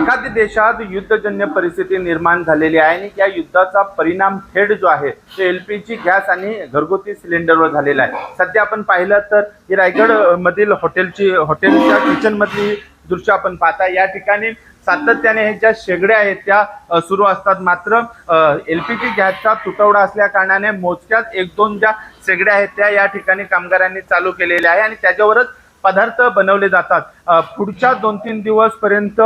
अखाद्य देशात युद्धजन्य परिस्थिती निर्माण झालेली आहे आणि या युद्धाचा परिणाम थेट जो आहे ते एलपीजी गॅस आणि घरगुती सिलेंडरवर झालेला आहे। सध्या आपण पाहिलं तर ही रायगड मधील हॉटेलच्या किचन मधली दृश्य आपण पाहता। या ठिकाणी सातत्याने हे ज्या शेगड्या आहेत त्या सुरू असतात, मात्र एलपीजी गॅसचा तुटवडा असल्या कारणाने मोजक्याच एक दोन ज्या शेगड्या आहेत त्या या ठिकाणी कामगारांनी चालू केलेल्या आहे आणि त्याच्यावरच पदार्थ बनवले जातात। पुढच्या 2-3 दिवस पर्यंत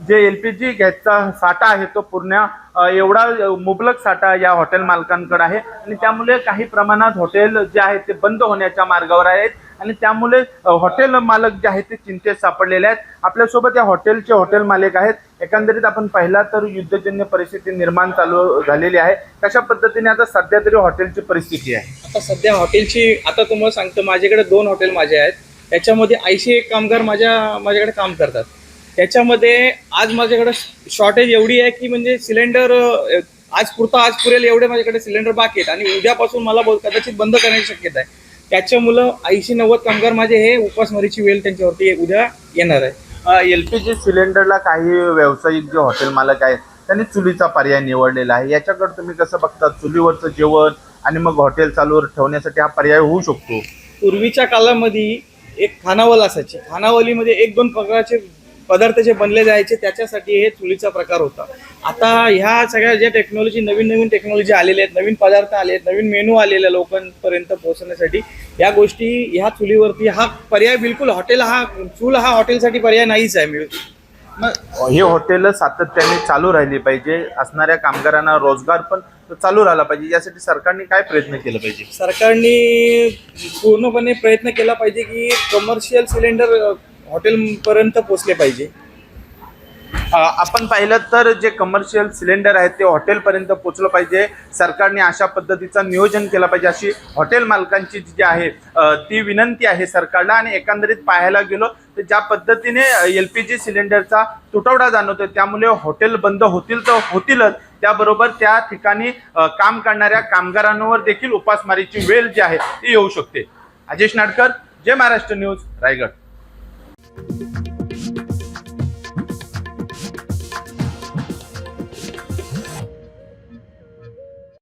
जे एलपीजी गॅसचा साठा आहे तो पूर्ण एवढा मुबलक साठा या हॉटेल मालकांकडे आहे आणि त्यामुळे काही प्रमाणात हॉटेल जे आहेत ते बंद होण्याच्या मार्गावर आहेत आणि त्यामुळे हॉटेल मालक जे आहेत ते चिंतेत सापडलेले आहेत। आपल्यासोबत या हॉटेलचे हॉटेल मालक आहेत। एकंदरीत आपण पाहिला तर युद्धजन्य परिस्थिती निर्माण चालू झालेली आहे। कशा पद्धतीने आता सध्या तरी हॉटेलची परिस्थिती आहे? आता सध्या हॉटेलची आता तुम्हाला सांगतो, माझ्याकडे 2 हॉटेल माझे आहेत, त्याच्यामध्ये 80 कामगार माझ्याकडे काम करतात। त्याच्यामध्ये आज माझ्याकडे शॉर्टेज एवढी आहे की म्हणजे सिलेंडर आज पुरेल एवढे माझ्याकडे सिलेंडर बाकी आहेत आणि उद्यापासून मला कदाचित बंद करण्याची शक्यता आहे। त्याच्यामुळं 80-90 कामगार माझे हे उपासमारीची वेळ त्यांच्यावरती उद्या येणार आहे। एलपीजी सिलेंडरला काही व्यावसायिक जे हॉटेल मालक आहेत त्यांनी चुलीचा पर्याय निवडलेला आहे, याच्याकडे तुम्ही कसं बघता? चुलीवरचं जेवण आणि मग हॉटेल चालू ठेवण्यासाठी हा पर्याय होऊ शकतो? पूर्वीच्या काळामध्ये एक खानावळ असायची, खानावळीमध्ये 1-2 प्रकारचे पदार्थ जे बनले जायचे त्याच्यासाठी हे चुलीचा प्रकार होता। आता ह्या सगळ्या ज्या नवीन टेक्नॉलॉजी आलेल्या आहेत, नवीन पदार्थ आले आहेत, नवीन मेनू आलेले लोकांपर्यंत पोहोचण्यासाठी या गोष्टी ह्या चुलीवरती हा पर्याय बिलकुल चूल हा हॉटेलसाठी पर्याय नाहीच आहे। मग हे हॉटेल सातत्याने चालू राहिली पाहिजे, असणाऱ्या कामगारांना रोजगार पण चालू राहिला पाहिजे, यासाठी सरकारने काय प्रयत्न केला पाहिजे? सरकारने पूर्णपणे प्रयत्न केला पाहिजे की कमर्शियल सिलेंडर हॉटेलपर्यंत पोहोचले पाहिजे। आपण पाहिलं तर जे कमर्शियल सिलेंडर आहेत ते हॉटेलपर्यंत पोहोचलं पाहिजे। सरकारने अशा पद्धतीचं नियोजन केलं पाहिजे, अशी हॉटेल मालकांची जी आहे ती विनंती आहे सरकारला। आणि एकंदरीत पाहायला गेलो तर ज्या पद्धतीने एलपीजी सिलेंडरचा तुटवडा जाणवतोय त्यामुळे हॉटेल बंद होतील तर होतीलच, त्याबरोबर त्या ठिकाणी काम करणाऱ्या कामगारांवर देखील उपासमारीची वेळ जी आहे ती येऊ शकते। अजेश नाडकर, जय महाराष्ट्र न्यूज, रायगड।